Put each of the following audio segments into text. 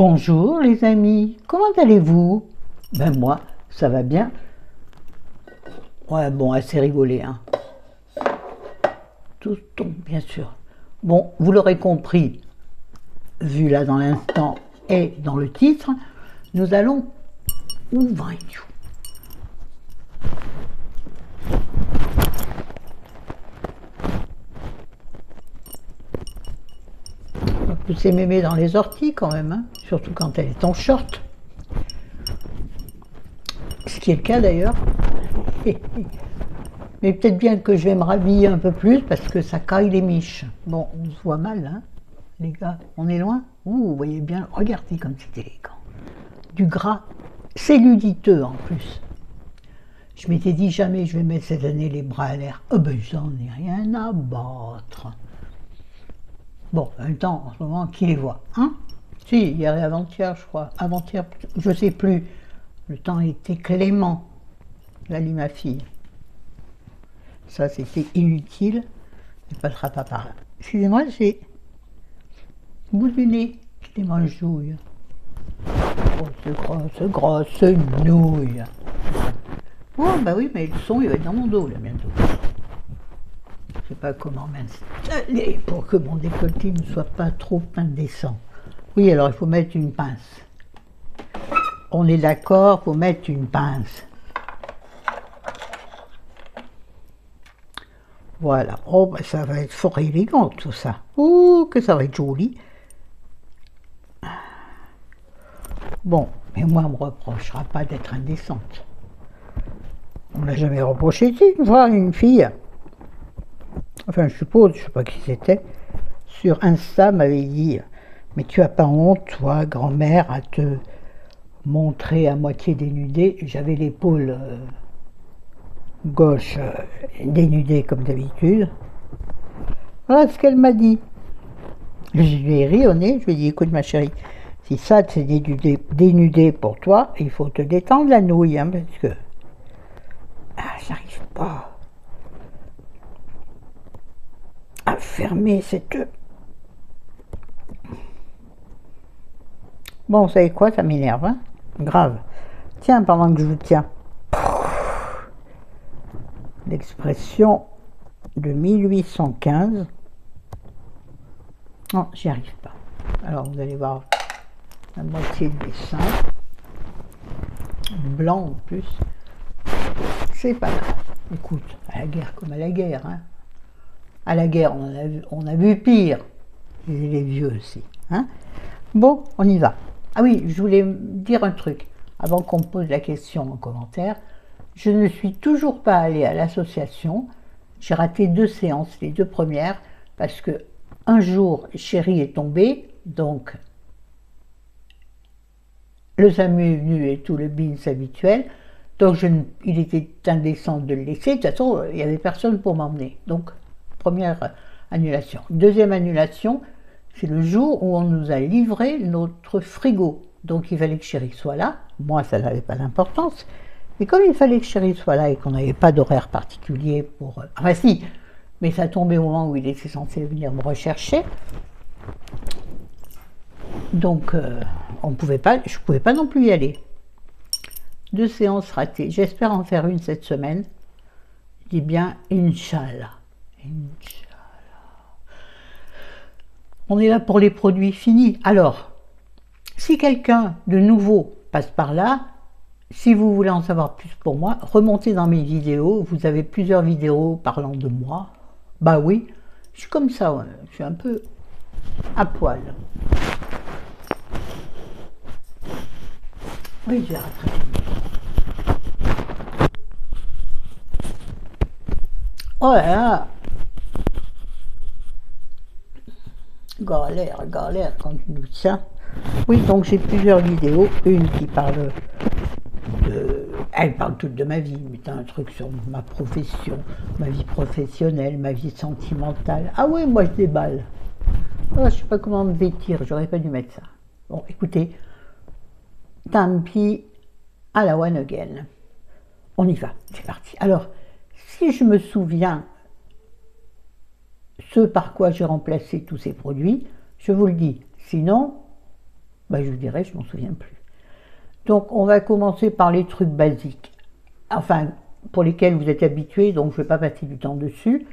Bonjour les amis, comment allez-vous? Ben moi, ça va bien. Ouais, bon, assez rigolé, hein. Tout tombe, bien sûr. Bon, vous l'aurez compris, vu là dans l'instant et dans le titre, nous allons où va-t-on? On peut s'aimer dans les orties quand même, hein, surtout quand elle est en short. Ce qui est le cas d'ailleurs. Mais peut-être bien que je vais me rhabiller un peu plus parce que ça caille les miches. Bon, on se voit mal, hein, les gars. On est loin? Ouh, vous voyez bien, regardez comme c'est élégant. Du gras celluliteux en plus. Je m'étais dit jamais je vais mettre cette année les bras à l'air. Oh ben j'en ai rien à battre. Bon, en même temps, en ce moment, qui les voit, hein? Si, hier et avant-hier, je crois. Avant-hier, je sais plus. Le temps était clément. Là, lit ma fille. Ça, c'était inutile. Il ne passera pas par là. Excusez-moi, j'ai le bout du nez qui démangeouille. Oh, grosse nouille. Oh, bah oui, mais le son, il va être dans mon dos, là, bientôt. Je ne sais pas comment m'installer pour que mon décolleté ne soit pas trop indécent. Oui, alors il faut mettre une pince. On est d'accord, il faut mettre une pince. Voilà. Oh, ben ça va être fort élégant tout ça. Oh, que ça va être joli. Bon, mais moi, on ne me reprochera pas d'être indécente. On ne l'a jamais reproché, si, une fois, une fille. Enfin, je suppose, je ne sais pas qui c'était. Sur Insta, m'avait dit, mais tu as pas honte, toi, grand-mère, à te montrer à moitié dénudée. J'avais l'épaule gauche dénudée comme d'habitude. Voilà ce qu'elle m'a dit. Je lui ai ri au nez, je lui ai dit, écoute ma chérie, si ça c'est dénudé pour toi, il faut te détendre la nouille, hein, parce que j'arrive pas à fermer cette... Bon, vous savez quoi, ça m'énerve, hein, grave. Tiens, pendant que je vous tiens, l'expression de 1815, non, j'y arrive pas. Alors, vous allez voir la moitié du dessin, blanc en plus, c'est pas grave. Écoute, à la guerre comme à la guerre, hein. À la guerre, on a vu pire, les vieux aussi, hein. Bon, on y va. Ah oui, je voulais dire un truc, avant qu'on me pose la question en commentaire. Je ne suis toujours pas allée à l'association. J'ai raté 2 séances, les 2 premières, parce que un jour, Chéri est tombé, donc le SAMU est venu et tout le bins habituel, donc il était indécent de le laisser. De toute façon, il n'y avait personne pour m'emmener. Donc, première annulation. Deuxième annulation, c'est le jour où on nous a livré notre frigo. Donc, il fallait que Chéri soit là. Moi, ça n'avait pas d'importance. Mais comme il fallait que Chéri soit là et qu'on n'avait pas d'horaire particulier pour... Enfin si, mais ça tombait au moment où il était censé venir me rechercher. Donc, je ne pouvais pas non plus y aller. 2 séances ratées. J'espère en faire une cette semaine. Je dis bien Inch'Allah. Inch'Allah. On est là pour les produits finis. Alors, si quelqu'un de nouveau passe par là, si vous voulez en savoir plus pour moi, remontez dans mes vidéos. Vous avez plusieurs vidéos parlant de moi. Bah oui, je suis comme ça, ouais. Je suis un peu à poil. Oui, je vais rattraper. Oh là là, galère quand tu nous tiens. Oui, donc j'ai plusieurs vidéos. Une qui parle de... Elle parle toute de ma vie, mais t'as un truc sur ma profession, ma vie professionnelle, ma vie sentimentale. Ah ouais, moi je déballe. Oh, je sais pas comment me vêtir, j'aurais pas dû mettre ça. Bon, écoutez, tant pis, à la one again. On y va, c'est parti. Alors, si je me souviens ce par quoi j'ai remplacé tous ces produits, je vous le dis. Sinon, Ben, je vous dirai, je m'en souviens plus. Donc, on va commencer par les trucs basiques. Enfin, pour lesquels vous êtes habitués, donc je ne vais pas passer du temps dessus.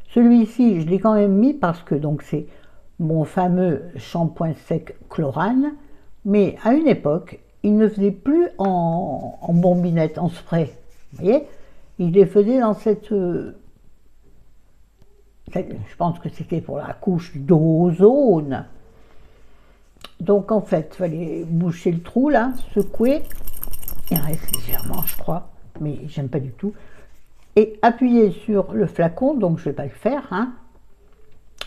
Celui-ci, je l'ai quand même mis parce que donc c'est mon fameux shampoing sec Chlorane, mais à une époque, il ne faisait plus en bombinette, en spray. Vous voyez, il les faisait dans je pense que c'était pour la couche d'ozone. Donc en fait, il fallait boucher le trou là, secouer, il reste légèrement je crois, mais j'aime pas du tout, et appuyer sur le flacon, donc je vais pas le faire, hein.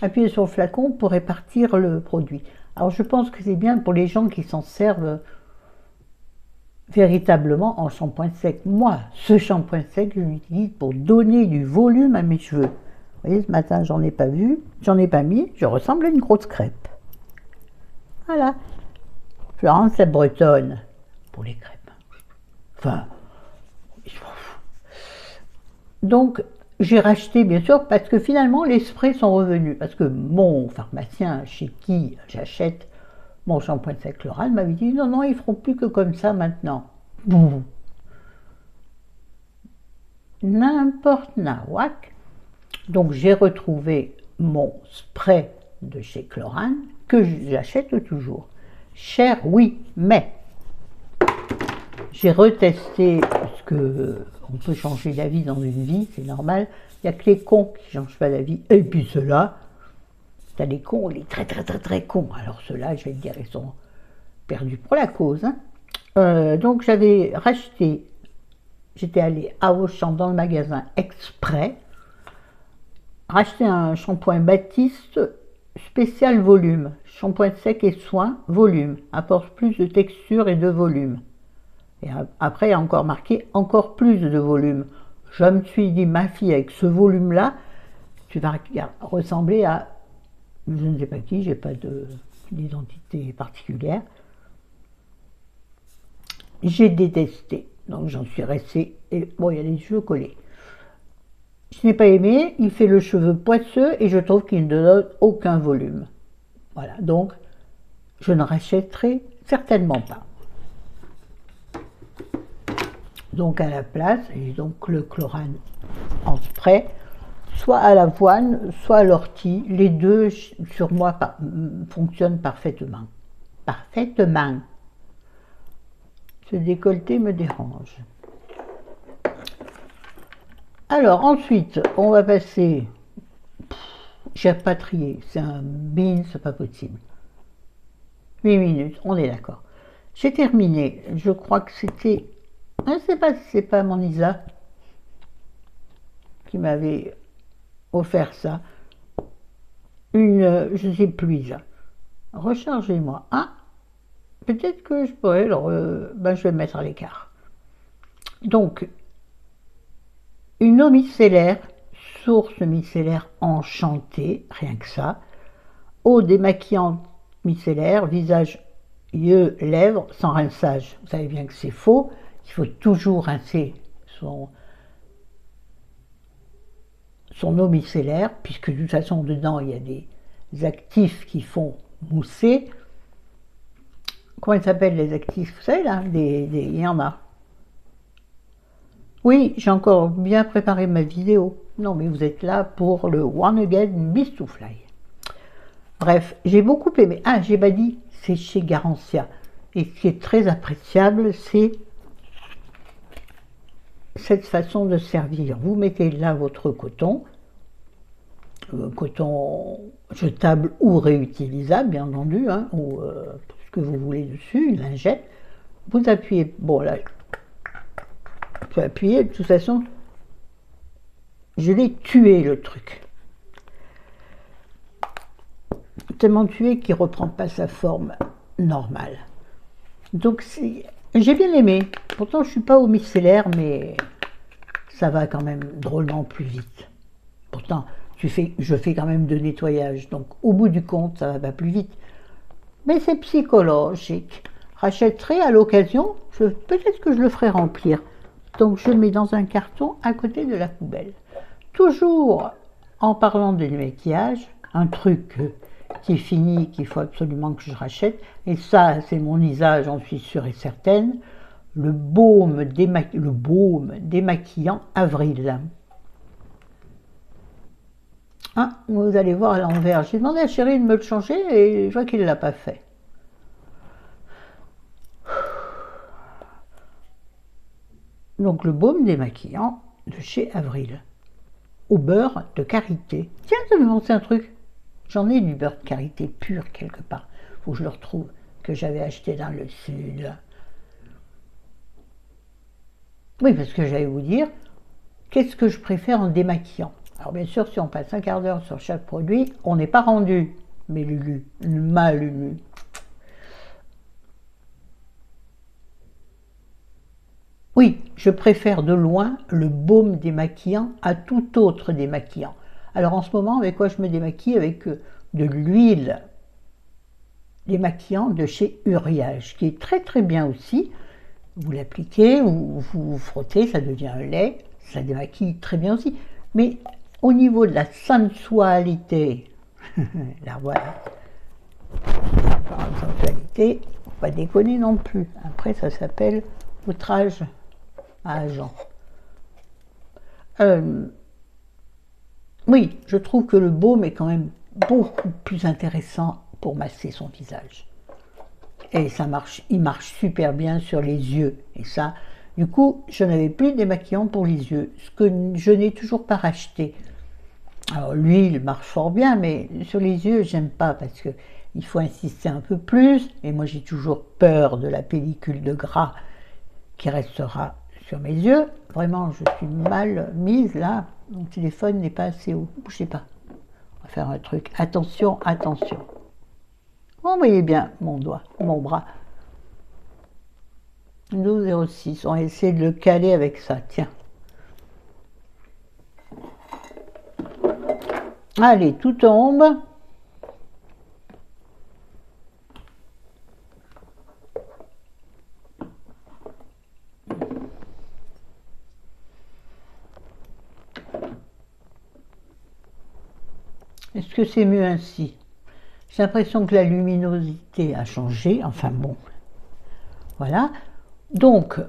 Appuyer sur le flacon pour répartir le produit. Alors je pense que c'est bien pour les gens qui s'en servent véritablement en shampoing sec. Moi, ce shampoing sec, je l'utilise pour donner du volume à mes cheveux. Vous voyez, ce matin, j'en ai pas vu, j'en ai pas mis, je ressemble à une grosse crêpe. Voilà. Florence la bretonne pour les crêpes. Enfin, je m'en fous. Donc, j'ai racheté, bien sûr, parce que finalement, les sprays sont revenus. Parce que mon pharmacien, chez qui j'achète mon shampoing sec Chlorane, m'avait dit non, non, ils feront plus que comme ça maintenant. Bon. N'importe nawak. Donc, j'ai retrouvé mon spray de chez Chlorane, que j'achète toujours. Cher, oui, mais j'ai retesté, parce que on peut changer d'avis dans une vie, c'est normal. Il n'y a que les cons qui ne changent pas d'avis. Et puis ceux-là, t'as les cons, les très très très très cons. Alors ceux-là, je vais te dire, ils sont perdus pour la cause. Hein. Donc j'avais racheté, j'étais allée à Auchan dans le magasin exprès, racheter un shampoing Baptiste spécial volume, shampoing sec et soin, volume, apporte plus de texture et de volume. Et après, il y a encore marqué encore plus de volume. Je me suis dit, ma fille, avec ce volume-là, tu vas ressembler à, je ne sais pas qui, j'ai pas d'identité particulière. J'ai détesté, donc j'en suis restée, et bon, il y a les cheveux collés. Je n'ai pas aimé, il fait le cheveu poisseux et je trouve qu'il ne donne aucun volume. Voilà, donc je ne rachèterai certainement pas. Donc à la place, j'ai donc le Chlorane en spray, soit à l'avoine, soit à l'ortie. Les deux, sur moi, fonctionnent parfaitement. Parfaitement. Ce décolleté me dérange. Alors ensuite, on va passer, j'ai repatrié, c'est un bean, c'est pas possible. 8 minutes, on est d'accord. J'ai terminé, je crois que c'était, je ne sais pas si c'est pas mon Isa qui m'avait offert ça. Je ne sais plus Isa. Rechargez-moi. Ah, peut-être que je pourrais, alors je vais me mettre à l'écart. Donc, une eau micellaire, source micellaire enchantée, rien que ça. Eau démaquillante micellaire, visage, yeux, lèvres, sans rinçage. Vous savez bien que c'est faux, il faut toujours rincer son eau micellaire, puisque de toute façon dedans il y a des actifs qui font mousser. Comment ils s'appellent les actifs? Vous savez là, il y en a. Oui, j'ai encore bien préparé ma vidéo. Non, mais vous êtes là pour le One Again Beast to Fly. Bref, j'ai beaucoup aimé. Ah, j'ai pas dit, c'est chez Garancia. Et ce qui est très appréciable, c'est cette façon de servir. Vous mettez là votre coton, coton jetable ou réutilisable, bien entendu, hein, ou ce que vous voulez dessus, une lingette. Vous appuyez, bon là, je peux appuyer, de toute façon, je l'ai tué le truc. Tellement tué qu'il ne reprend pas sa forme normale. Donc j'ai bien aimé. Pourtant je ne suis pas au micellaire, mais ça va quand même drôlement plus vite. Pourtant je fais quand même de nettoyage, donc au bout du compte ça va pas plus vite. Mais c'est psychologique. Rachèterai à l'occasion, peut-être que je le ferai remplir. Donc je le mets dans un carton à côté de la poubelle. Toujours en parlant de maquillage, un truc partie finie qu'il faut absolument que je rachète. Et ça, c'est mon Isa, j'en suis sûre et certaine. Le baume démaquillant Avril. Hein, vous allez voir à l'envers. J'ai demandé à Chérie de me le changer et je vois qu'il ne l'a pas fait. Donc le baume démaquillant de chez Avril. Au beurre de karité. Tiens, ça me pensé un truc. J'en ai du beurre de karité pur quelque part. Faut que je le retrouve, que j'avais acheté dans le sud. Oui, parce que j'allais vous dire, qu'est-ce que je préfère en démaquillant? Alors bien sûr, si on passe un quart d'heure sur chaque produit, on n'est pas rendu. Mais Lulu, ma Lulu. Oui, je préfère de loin le baume démaquillant à tout autre démaquillant. Alors en ce moment, avec quoi je me démaquille? Avec de l'huile démaquillant de chez Uriage, qui est très très bien aussi. Vous l'appliquez, vous frottez, ça devient un lait, ça démaquille très bien aussi. Mais au niveau de la sensualité, la voilà, la sensualité, faut pas déconner non plus. Après, ça s'appelle outrage à agent. Oui, je trouve que le baume est quand même beaucoup plus intéressant pour masser son visage. Et ça marche, il marche super bien sur les yeux. Et ça, du coup, je n'avais plus de démaquillant pour les yeux, ce que je n'ai toujours pas racheté. Alors l'huile marche fort bien, mais sur les yeux, j'aime pas parce que il faut insister un peu plus. Et moi, j'ai toujours peur de la pellicule de gras qui restera sur mes yeux. Vraiment, je suis mal mise là. Mon téléphone n'est pas assez haut. Bougez pas. On va faire un truc. Attention, attention. Vous voyez bien mon doigt, mon bras. 12,06. On va essayer de le caler avec ça. Tiens. Allez, tout tombe. Est-ce que c'est mieux ainsi? J'ai l'impression que la luminosité a changé. Enfin bon, voilà. Donc,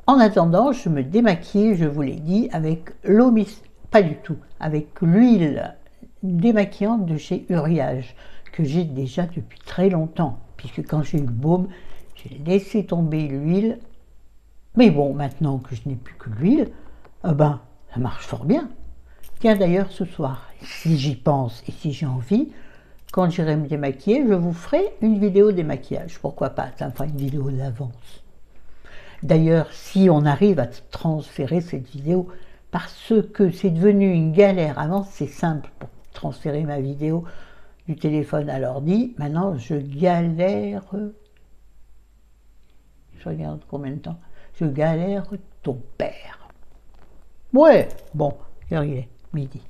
en attendant, je me démaquille, je vous l'ai dit, avec l'eau pas du tout, avec l'huile démaquillante de chez Uriage, que j'ai déjà depuis très longtemps, puisque quand j'ai eu le baume, j'ai laissé tomber l'huile. Mais bon, maintenant que je n'ai plus que l'huile, ben, ça marche fort bien. Tiens, d'ailleurs, ce soir, si j'y pense et si j'ai envie, quand j'irai me démaquiller, je vous ferai une vidéo démaquillage. Pourquoi pas? Ça me fera une vidéo d'avance. D'ailleurs, si on arrive à transférer cette vidéo, parce que c'est devenu une galère. Avant, c'est simple pour transférer ma vidéo du téléphone à l'ordi. Maintenant, je galère. Je regarde combien de temps. Je galère ton père. Ouais, bon, il est midi.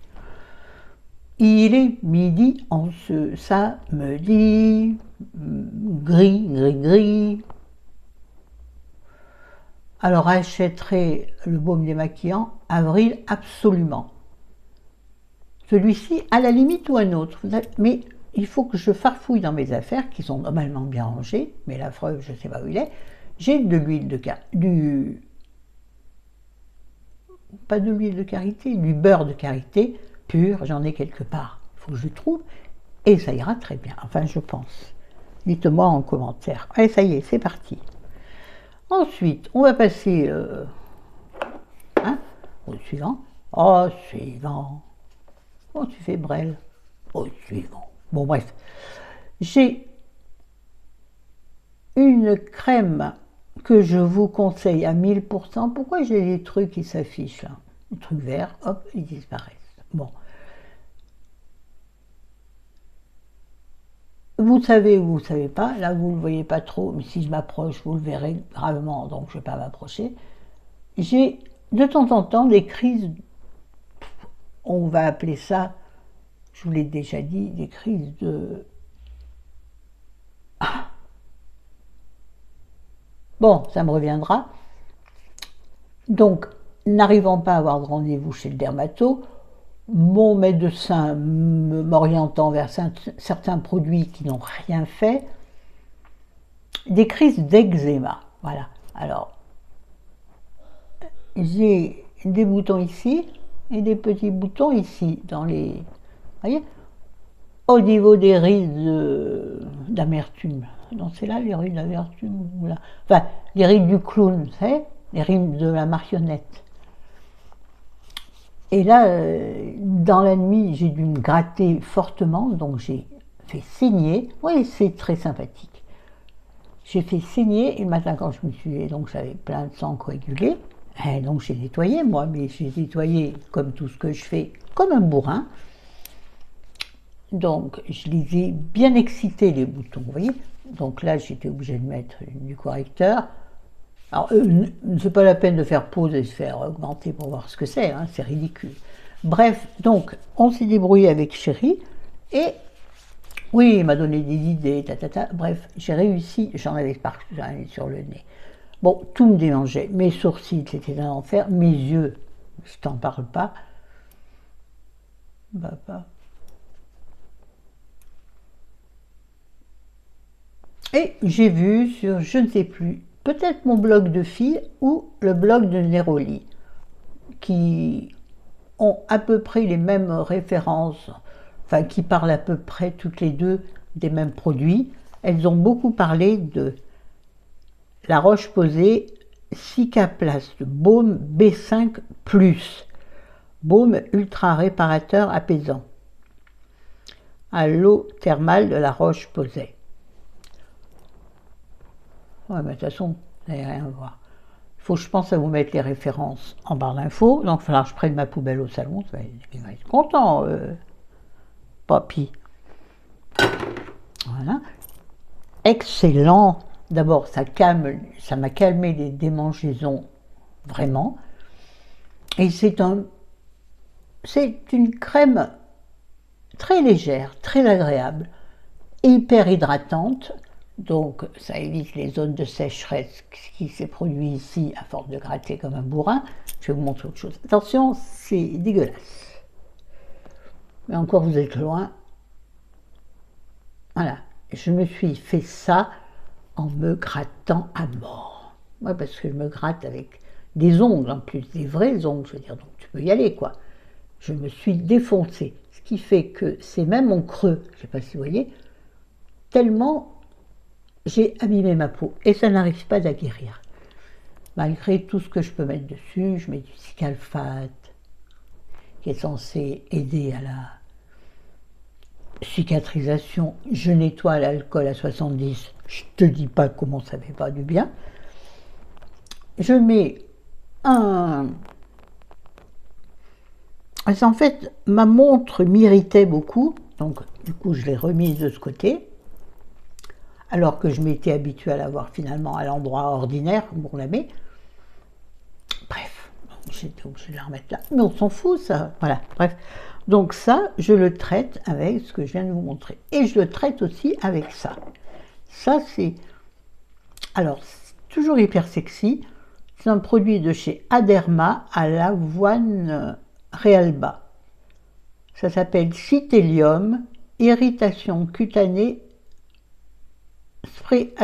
Il est midi en ce samedi, gris, gris, gris. Alors, achèterai le baume démaquillant Avril absolument. Celui-ci, à la limite, ou un autre. Mais il faut que je farfouille dans mes affaires, qui sont normalement bien rangées, mais la preuve, je ne sais pas où il est. J'ai de l'huile de pas de l'huile de karité, du beurre de karité pur, j'en ai quelque part. Il faut que je le trouve, et ça ira très bien. Enfin, je pense. Dites-moi en commentaire. Allez, ça y est, c'est parti. Ensuite, on va passer au suivant. Au suivant. Oh, tu fais brel. Au suivant. Bon, bref. J'ai une crème que je vous conseille à 1000%. Pourquoi j'ai des trucs qui s'affichent là? Les trucs verts, hop, ils disparaissent. Bon. Vous savez ou vous ne savez pas, là vous ne le voyez pas trop, mais si je m'approche, vous le verrez gravement, donc je ne vais pas m'approcher. J'ai de temps en temps des crises, on va appeler ça, je vous l'ai déjà dit, des crises de... Ah. Bon, ça me reviendra. Donc, n'arrivant pas à avoir de rendez-vous chez le dermato, mon médecin m'orientant vers certains produits qui n'ont rien fait, des crises d'eczéma. Voilà. Alors, j'ai des boutons ici et des petits boutons ici, dans les... Vous voyez, au niveau des rides d'amertume. Non, c'est là les rides d'amertume. Enfin, les rides du clown, vous savez, les rides de la marionnette. Et là, dans la nuit, j'ai dû me gratter fortement, donc j'ai fait saigner. Oui, c'est très sympathique. J'ai fait saigner, et le matin, quand je me suis levée, donc j'avais plein de sang coagulé. Et donc j'ai nettoyé, moi, mais j'ai nettoyé comme tout ce que je fais, comme un bourrin. Donc, je les ai bien excités, les boutons, vous voyez. Donc là, j'étais obligée de mettre du correcteur. Alors, c'est pas la peine de faire pause et se faire augmenter pour voir ce que c'est, hein, c'est ridicule. Bref, donc, on s'est débrouillé avec Chéri, et oui, il m'a donné des idées, bref, j'ai réussi, j'en avais partout sur le nez. Bon, tout me démangeait, mes sourcils, c'était un enfer, mes yeux, je t'en parle pas. Et j'ai vu sur, je ne sais plus, peut-être mon blog de filles ou le blog de Neroli, qui ont à peu près les mêmes références, enfin qui parlent à peu près toutes les deux des mêmes produits. Elles ont beaucoup parlé de la Roche-Posay Cicaplast Baume B5+, baume ultra réparateur apaisant, à l'eau thermale de la Roche-Posay. Ouais, mais de toute façon, vous n'avez rien à voir. Il faut, je pense, à vous mettre les références en barre d'infos. Donc, il va falloir que je prenne ma poubelle au salon. Il va être content, papy. Voilà. Excellent. D'abord, ça m'a calmé les démangeaisons, vraiment. Et c'est une crème très légère, très agréable, hyper hydratante. Donc, ça évite les zones de sécheresse qui s'est produit ici à force de gratter comme un bourrin. Je vais vous montrer autre chose. Attention, c'est dégueulasse. Mais encore, vous êtes loin. Voilà. Je me suis fait ça en me grattant à mort. Ouais, parce que je me gratte avec des ongles en plus, des vrais ongles, je veux dire. Donc, tu peux y aller, quoi. Je me suis défoncée. Ce qui fait que c'est même en creux, je ne sais pas si vous voyez, tellement j'ai abîmé ma peau et ça n'arrive pas à guérir. Malgré tout ce que je peux mettre dessus, je mets du Cicalfate qui est censé aider à la cicatrisation. Je nettoie l'alcool à 70, je te dis pas comment ça fait pas du bien. Je mets un... En fait, ma montre m'irritait beaucoup, donc du coup je l'ai remise de ce côté. Alors que je m'étais habituée à l'avoir finalement à l'endroit ordinaire où on la met. Bref, j'étais obligée de la remettre là. Mais on s'en fout, ça. Voilà, bref. Donc ça, je le traite avec ce que je viens de vous montrer. Et je le traite aussi avec ça. Ça, c'est... Alors, c'est toujours hyper sexy. C'est un produit de chez Aderma à l'avoine Realba. Ça s'appelle Cythélium, irritation cutanée, spray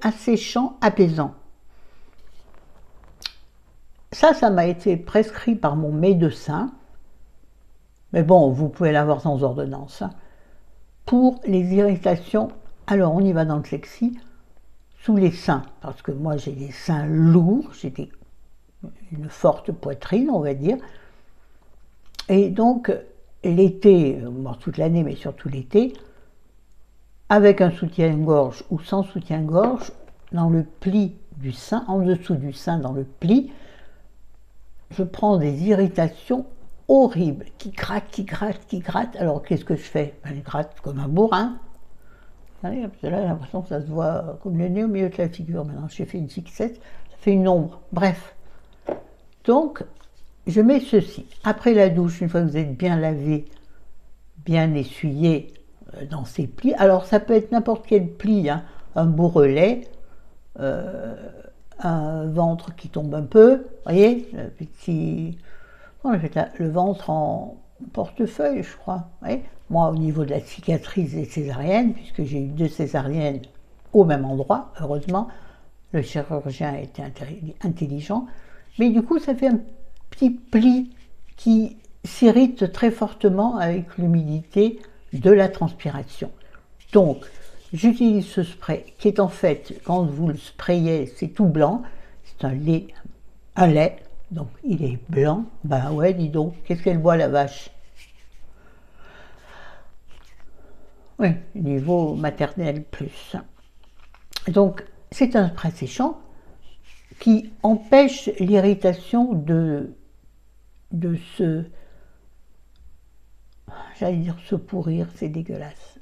asséchant apaisant. Ça m'a été prescrit par mon médecin, mais bon, vous pouvez l'avoir sans ordonnance, hein, pour les irritations. Alors, on y va dans le sexy, sous les seins, parce que moi j'ai des seins lourds, j'ai une forte poitrine, on va dire, et donc l'été, toute l'année, mais surtout l'été, avec un soutien-gorge ou sans soutien-gorge, dans le pli du sein, en dessous du sein, dans le pli, je prends des irritations horribles, qui grattent, qui grattent, qui grattent. Alors qu'est-ce que je fais? Je gratte comme un bourrin. Là, j'ai l'impression que ça se voit comme le nez au milieu de la figure. Maintenant, j'ai fait une fixette, ça fait une ombre. Bref. Donc, je mets ceci. Après la douche, une fois que vous êtes bien lavé, bien essuyé, dans ces plis. Alors ça peut être n'importe quel pli, hein, un bourrelet, un ventre qui tombe un peu, voyez, petit, On a fait le ventre en portefeuille, je crois. Oui. Moi, au niveau de la cicatrice des césariennes, puisque j'ai eu 2 césariennes au même endroit, heureusement, le chirurgien était intelligent. Mais du coup, ça fait un petit pli qui s'irrite très fortement avec l'humidité de la transpiration. Donc, j'utilise ce spray qui est en fait, quand vous le sprayez, c'est tout blanc. C'est un lait, donc il est blanc. Ben ouais, dis donc, qu'est-ce qu'elle boit la vache? Oui, niveau maternel plus. Donc, c'est un spray séchant qui empêche l'irritation de se, j'allais dire se pourrir, c'est dégueulasse,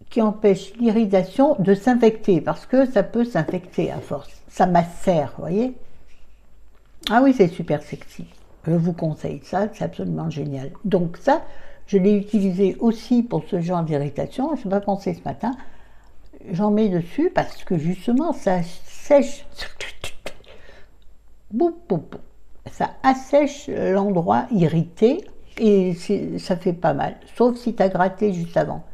qui empêche l'irritation de s'infecter, parce que ça peut s'infecter à force. Ça macère, vous voyez? Ah oui, c'est super sexy. Je vous conseille ça, c'est absolument génial. Donc ça, je l'ai utilisé aussi pour ce genre d'irritation. Je n'ai pas pensé ce matin. J'en mets dessus parce que justement, ça sèche. Boum, boum, boum. Ça assèche l'endroit irrité et ça fait pas mal. Sauf si tu as gratté juste avant.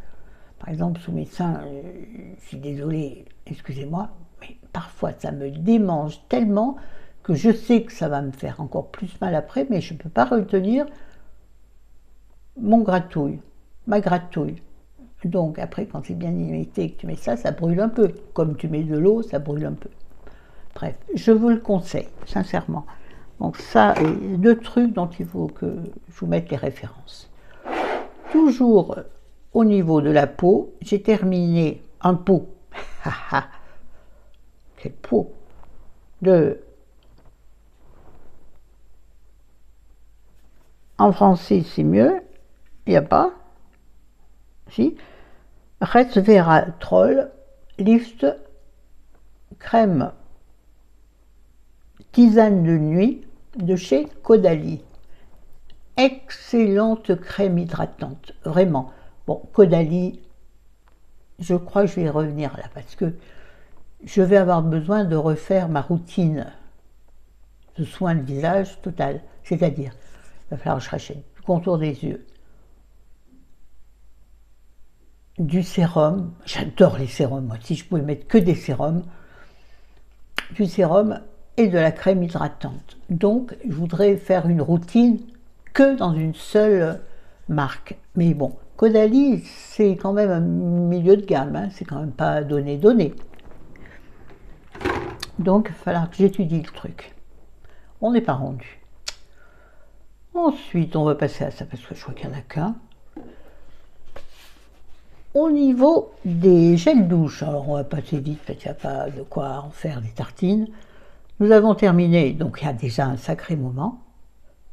Par exemple, sous mes seins, je suis désolée, excusez-moi, mais parfois ça me démange tellement que je sais que ça va me faire encore plus mal après, mais je ne peux pas retenir mon gratouille, ma gratouille. Donc après, quand c'est bien limité et que tu mets ça, ça brûle un peu. Comme tu mets de l'eau, ça brûle un peu. Bref, je vous le conseille, sincèrement. Donc ça, et 2 trucs dont il faut que je vous mette les références. Toujours au niveau de la peau, j'ai terminé un pot. Quel pot de... En français, c'est mieux. Il n'y a pas. Si. Resveratrol, Lift, crème tisane de nuit de chez Caudalie. Excellente crème hydratante, vraiment. Bon, Caudalie, je crois que je vais y revenir là, parce que je vais avoir besoin de refaire ma routine de soins de visage total. C'est-à-dire, il va falloir que je rachète du contour des yeux, du sérum, j'adore les sérums, moi, si je pouvais mettre que des sérums, du sérum et de la crème hydratante. Donc, je voudrais faire une routine que dans une seule marque. Mais bon, Caudalie, c'est quand même un milieu de gamme, hein, c'est quand même pas donné. Donc, il va falloir que j'étudie le truc. On n'est pas rendu. Ensuite, on va passer à ça parce que je crois qu'il n'y en a qu'un. Au niveau des gels douche, alors on va passer vite parce qu'il n'y a pas de quoi en faire des tartines. Nous avons terminé, donc il y a déjà un sacré moment,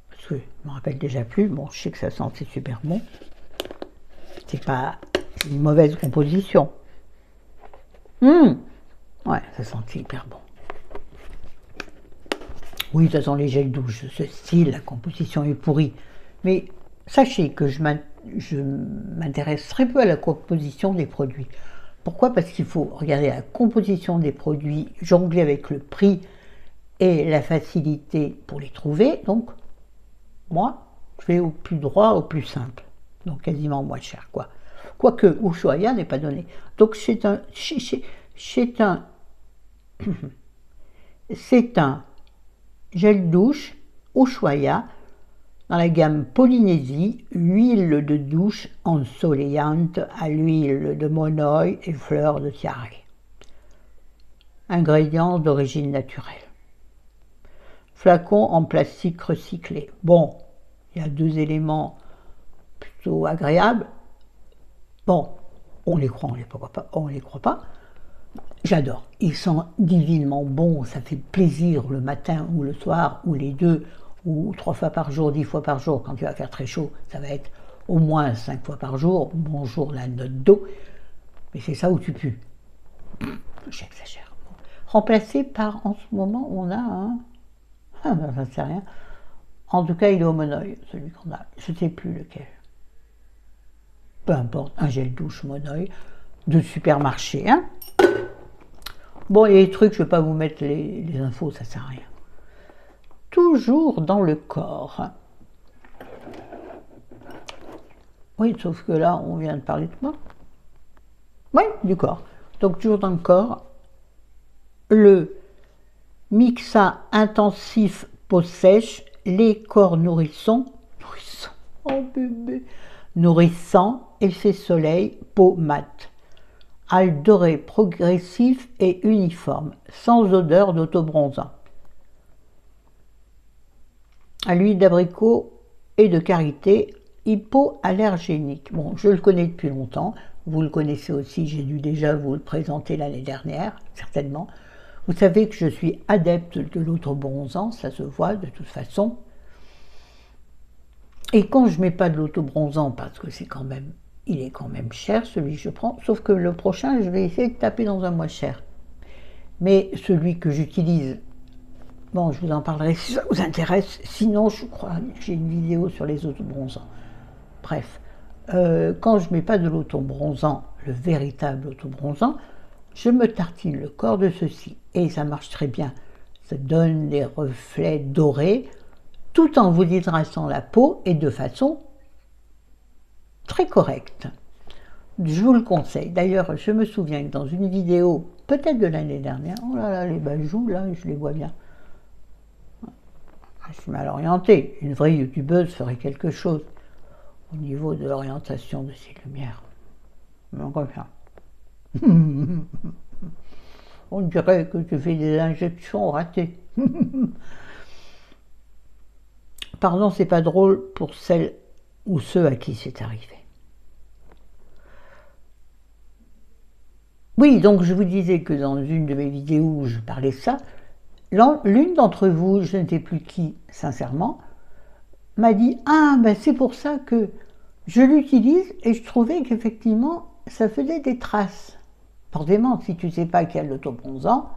parce que je ne me rappelle déjà plus, bon je sais que ça sentait super bon. C'est pas une mauvaise composition. Ouais, ça sentait hyper bon. Oui, de toute façon les gels douche, ce style, la composition est pourrie. Mais sachez que je m'intéresse très peu à la composition des produits. Pourquoi? Parce qu'il faut regarder la composition des produits, jongler avec le prix et la facilité pour les trouver. Donc, moi, je vais au plus droit, au plus simple. Donc, quasiment moins cher, quoi. Quoique, Ushuaïa n'est pas donné. Donc, c'est un gel douche Ushuaïa dans la gamme Polynésie, huile de douche ensoleillante à l'huile de monoï et fleurs de tiare. Ingrédients d'origine naturelle. Flacon en plastique recyclé. Bon, il y a 2 éléments plutôt agréables. Bon, on les croit, on les croit pas. J'adore. Ils sont divinement bons, ça fait plaisir le matin ou le soir, ou les deux, ou 3 fois par jour, 10 fois par jour. Quand il va faire très chaud, ça va être au moins 5 fois par jour. Bonjour la note d'eau. Mais c'est ça où tu pues. J'exagère. Remplacé par, en ce moment, on a un... Ah ben, j'en sais rien. En tout cas, il est au monoï, celui qu'on a. Je ne sais plus lequel. Peu importe, un gel douche monoï de supermarché. Hein. Bon, il y a des trucs, je ne vais pas vous mettre les infos, ça ne sert à rien. toujours dans le corps. Oui, sauf que là, on vient de parler de moi. Oui, du corps. Donc, toujours dans le corps, le mixa intensif peau sèche, les corps nourrissants, oh bébé, nourrissant, effet soleil, peau mate. Hâle doré progressif et uniforme, sans odeur d'autobronzant. À l'huile d'abricot et de karité, hypoallergénique. Bon, je le connais depuis longtemps, vous le connaissez aussi, j'ai dû déjà vous le présenter l'année dernière, certainement. Vous savez que je suis adepte de l'autobronzant, ça se voit de toute façon. Et quand je ne mets pas de l'autobronzant, parce que c'est quand même, il est quand même cher celui que je prends, sauf que le prochain, je vais essayer de taper dans un moins cher. Mais celui que j'utilise, bon, je vous en parlerai si ça vous intéresse, sinon je crois que j'ai une vidéo sur les autobronzants. Bref, quand je ne mets pas de l'autobronzant, le véritable autobronzant, je me tartine le corps de ceci, et ça marche très bien. Ça donne des reflets dorés, tout en vous hydratant la peau, et de façon très correcte. Je vous le conseille. D'ailleurs, je me souviens que dans une vidéo, peut-être de l'année dernière, oh là là, les bajoux, là, je les vois bien. Je suis mal orientée. Une vraie youtubeuse ferait quelque chose au niveau de l'orientation de ces lumières. Mais encore bien. On dirait que je fais des injections ratées. Pardon, c'est pas drôle pour celles ou ceux à qui c'est arrivé. Oui, donc je vous disais que dans une de mes vidéos où je parlais de ça, l'une d'entre vous, je ne sais plus qui, sincèrement, m'a dit « Ah, ben c'est pour ça que je l'utilise et je trouvais qu'effectivement, ça faisait des traces. » Forcément, si tu ne sais pas qu'il y a l'autobronzant,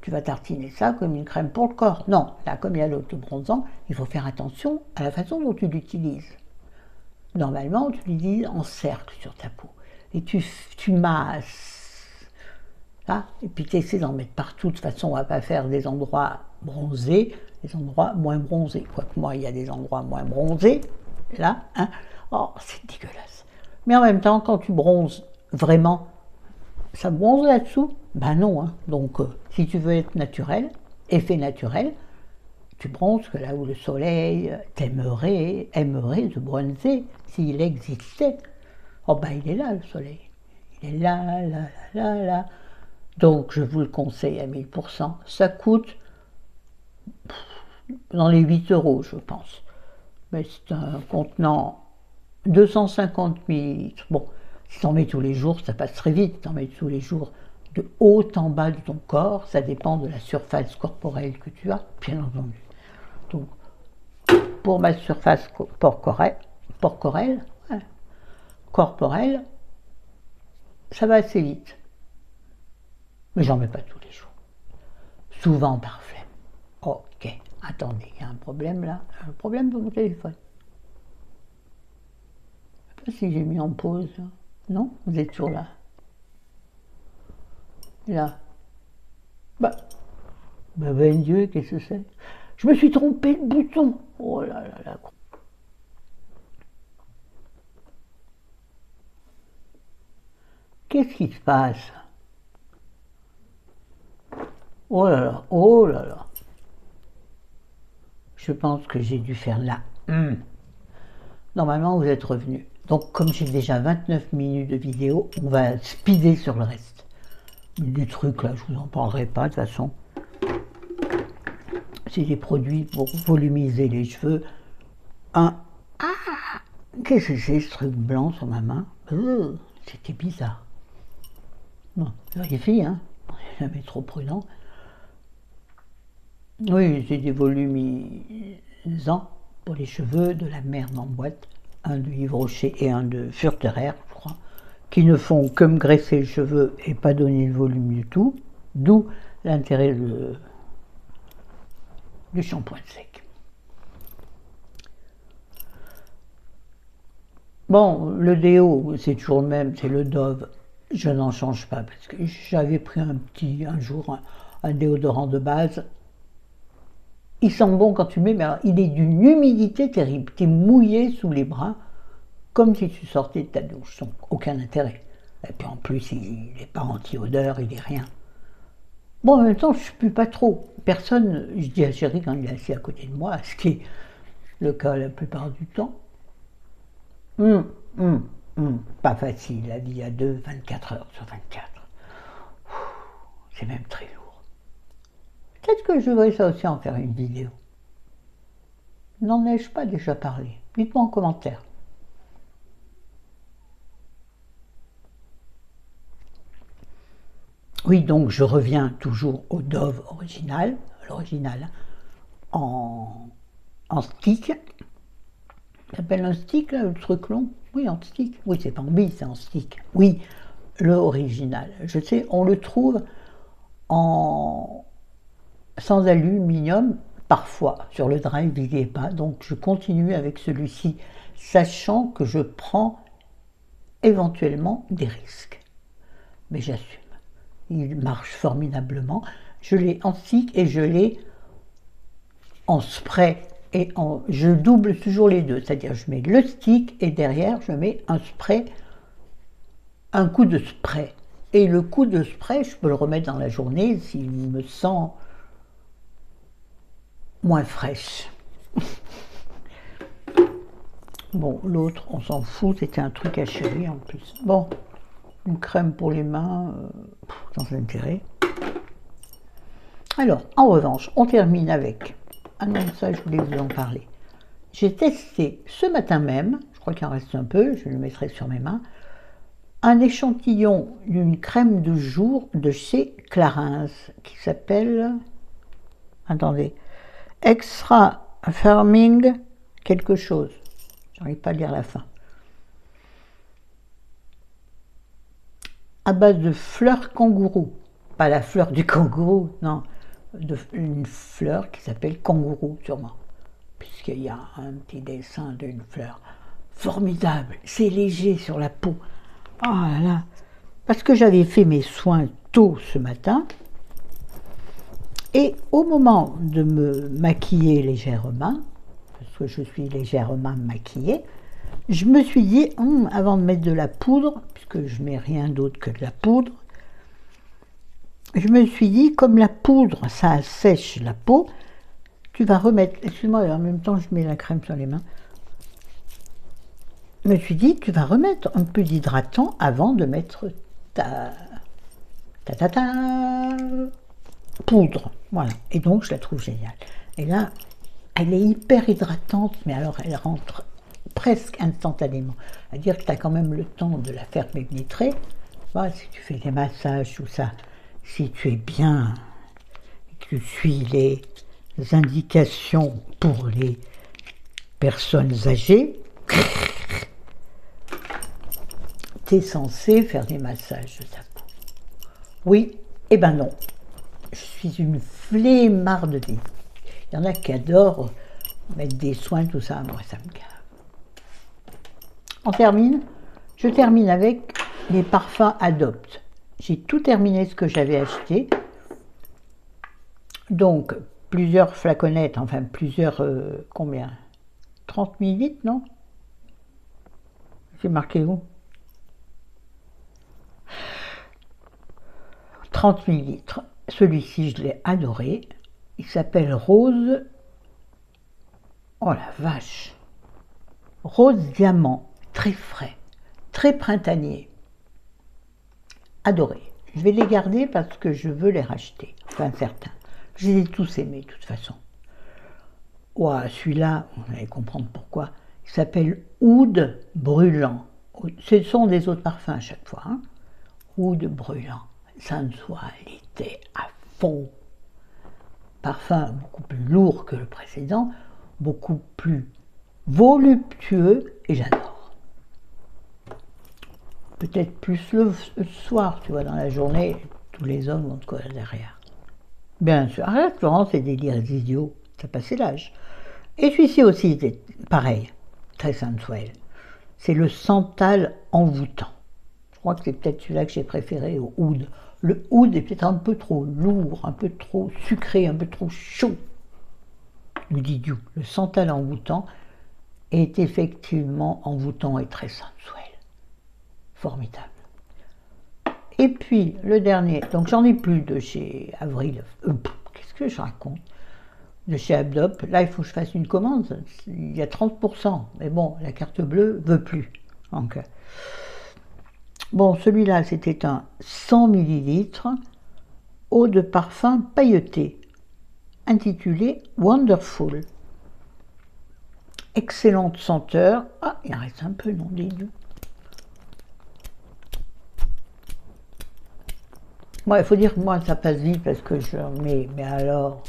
tu vas tartiner ça comme une crème pour le corps. Non, là, comme il y a l'autobronzant, il faut faire attention à la façon dont tu l'utilises. Normalement, tu l'utilises en cercle sur ta peau. Et tu masses. Là, et puis tu essaies d'en mettre partout. De toute façon, on ne va pas faire des endroits bronzés, des endroits moins bronzés. Quoique moi, il y a des endroits moins bronzés. Là, hein. Oh, c'est dégueulasse. Mais en même temps, quand tu bronzes vraiment, ça bronze là-dessous? Ben non, hein. Donc si tu veux être naturel, effet naturel, tu bronzes que là où le soleil aimerait te bronzer s'il existait. Oh ben il est là le soleil, il est là, là, là, là. Donc je vous le conseille à 1000%. Ça coûte dans les 8 € je pense. Mais c'est un contenant 250 ml. Bon, si tu en mets tous les jours, ça passe très vite. Tu en mets tous les jours de haut en bas de ton corps. Ça dépend de la surface corporelle que tu as, bien entendu. Donc, pour ma surface corporelle, ça va assez vite. Mais j'en mets pas tous les jours. Souvent par flemme. Ok, attendez, il y a un problème là. Un problème de mon téléphone. Je ne sais pas si j'ai mis en pause. Non, vous êtes toujours là. Là. Ben Dieu, qu'est-ce que c'est? Je me suis trompé de bouton. Oh là là là. Qu'est-ce qui se passe? Oh là là, oh là là. Je pense que j'ai dû faire là. Normalement, vous êtes revenu. Donc, comme j'ai déjà 29 minutes de vidéo, on va speeder sur le reste. Des trucs là, je vous en parlerai pas de toute façon. C'est des produits pour volumiser les cheveux. Qu'est-ce que c'est ce truc blanc sur ma main? C'était bizarre. Bon, vérifie, hein. On n'est jamais trop prudent. Oui, c'est des volumisants pour les cheveux de la merde en boîte. Un de Yves Rocher et un de Furterer, je crois, qui ne font que me graisser les cheveux et pas donner le volume du tout, d'où l'intérêt du shampoing sec. Bon, le déo, c'est toujours le même, c'est le Dove. Je n'en change pas parce que j'avais pris un jour un déodorant de base. Il sent bon quand tu le mets, mais alors, il est d'une humidité terrible. Tu es mouillé sous les bras, comme si tu sortais de ta douche, sans aucun intérêt. Et puis en plus, il n'est pas anti-odeur, il n'est rien. Bon, en même temps, je ne pue pas trop. Personne, je dis à Chéri quand il est assis à côté de moi, ce qui est le cas la plupart du temps. Pas facile, la vie à 24 heures sur 24. C'est même très lourd. Peut-être que je devrais ça aussi en faire une vidéo. N'en ai-je pas déjà parlé? Dites-moi en commentaire. Oui, donc je reviens toujours au Dove original, l'original, en stick. Ça s'appelle un stick, là, le truc long? Oui, en stick. Oui, c'est pas en bille, c'est en stick. Oui, le original. Je sais, on le trouve sans aluminium, parfois. Sur le drive, il n'y est pas. Donc, je continue avec celui-ci, sachant que je prends éventuellement des risques. Mais j'assume. Il marche formidablement. Je l'ai en stick et je l'ai en spray. Je double toujours les deux. C'est-à-dire, je mets le stick et derrière, je mets un spray, un coup de spray. Et le coup de spray, je peux le remettre dans la journée s'il me sent moins fraîche. Bon, l'autre, on s'en fout, c'était un truc à Chéri en plus. Bon, une crème pour les mains, sans intérêt. Alors, en revanche, on termine avec... Ah non, ça, je voulais vous en parler. J'ai testé ce matin même, je crois qu'il en reste un peu, je le mettrai sur mes mains, un échantillon d'une crème de jour de chez Clarins qui s'appelle, attendez, Extra Firming quelque chose. J'arrive pas à lire la fin. À base de fleurs kangourou. Pas la fleur du kangourou, non. Une fleur qui s'appelle kangourou, sûrement. Puisqu'il y a un petit dessin d'une fleur. Formidable. C'est léger sur la peau. Oh là là. Parce que j'avais fait mes soins tôt ce matin. Et au moment de me maquiller légèrement, parce que je suis légèrement maquillée, je me suis dit, avant de mettre de la poudre, puisque je mets rien d'autre que de la poudre, je me suis dit, comme la poudre, ça assèche la peau, tu vas remettre, excuse-moi, en même temps je mets la crème sur les mains, je me suis dit, tu vas remettre un peu d'hydratant avant de mettre ta poudre, voilà, et donc je la trouve géniale. Et là, elle est hyper hydratante, mais alors elle rentre presque instantanément. C'est-à-dire que tu as quand même le temps de la faire pénétrer. Voilà, si tu fais des massages, tout ça, si tu es bien, que tu suis les indications pour les personnes âgées, tu es censé faire des massages de ta peau. Oui, eh ben non. Je suis une flemmarde de vie. Il y en a qui adorent mettre des soins, tout ça. Moi, ça me gave. On termine. Je termine avec les parfums Adopt. J'ai tout terminé ce que j'avais acheté. Donc, plusieurs flaconnettes, enfin plusieurs... combien? 30 millilitres, non? J'ai marqué où? 30 millilitres. Celui-ci, je l'ai adoré. Il s'appelle Rose... Oh la vache! Rose diamant, très frais, très printanier. Adoré. Je vais les garder parce que je veux les racheter. Enfin, certains. Je les ai tous aimés, de toute façon. Ouah, celui-là, vous allez comprendre pourquoi. Il s'appelle Oud brûlant. Ce sont des autres parfums à chaque fois. Hein. Oud brûlant. Sensualité à fond. Parfum beaucoup plus lourd que le précédent, beaucoup plus voluptueux, et j'adore. Peut-être plus le soir, tu vois, dans la journée, tous les hommes vont te courir derrière. Bien sûr, arrête Florence, c'est des délires idiots, ça passait l'âge. Et celui-ci aussi était pareil, très sensuel. C'est le santal envoûtant. Je crois que c'est peut-être celui-là que j'ai préféré au oud. Le oud est peut-être un peu trop lourd, un peu trop sucré, un peu trop chaud. nous dit Dieu, le santal envoûtant est effectivement envoûtant et très sensuel. Formidable. Et puis, le dernier, donc j'en ai plus de chez Avril, qu'est-ce que je raconte? De chez Abdop, là il faut que je fasse une commande, il y a 30%, mais bon, la carte bleue veut plus. Donc, bon, celui-là c'était un 100 ml eau de parfum pailletée, intitulé Wonderful. Excellente senteur. Ah, il en reste un peu, non, des doux. Bon, il faut dire que moi ça passe vite parce que je mets, mais alors.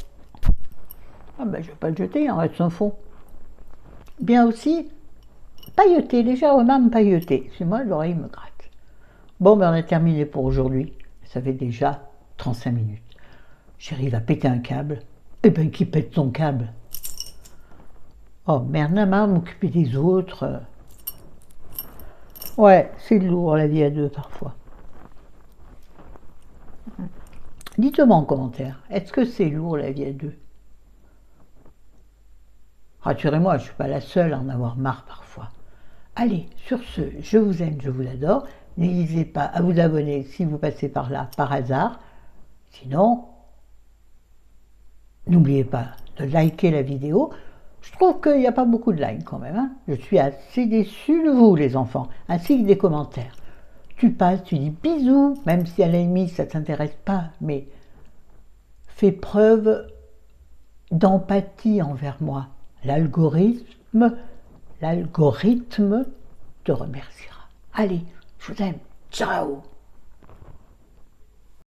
Ah ben je vais pas le jeter, il en reste un fond. Bien aussi, pailleté, légèrement pailleté. Excusez-moi, l'oreille me gratte. Bon, ben on a terminé pour aujourd'hui. Ça fait déjà 35 minutes. J'arrive à péter un câble. Eh ben qui pète ton câble? Oh merde, n'a marre de m'occuper des autres. Ouais, c'est lourd la vie à deux parfois. Dites-moi en commentaire, est-ce que c'est lourd la vie à deux? Rassurez-moi, je ne suis pas la seule à en avoir marre parfois. Allez, sur ce, je vous aime, je vous adore. N'hésitez pas à vous abonner si vous passez par là par hasard. Sinon, n'oubliez pas de liker la vidéo. Je trouve qu'il n'y a pas beaucoup de likes quand même. Hein. Je suis assez déçue de vous, les enfants, ainsi que des commentaires. Tu passes, tu dis bisous, même si à la limite ça ne t'intéresse pas, mais fais preuve d'empathie envers moi. L'algorithme te remerciera. Allez, je vous aime. Ciao!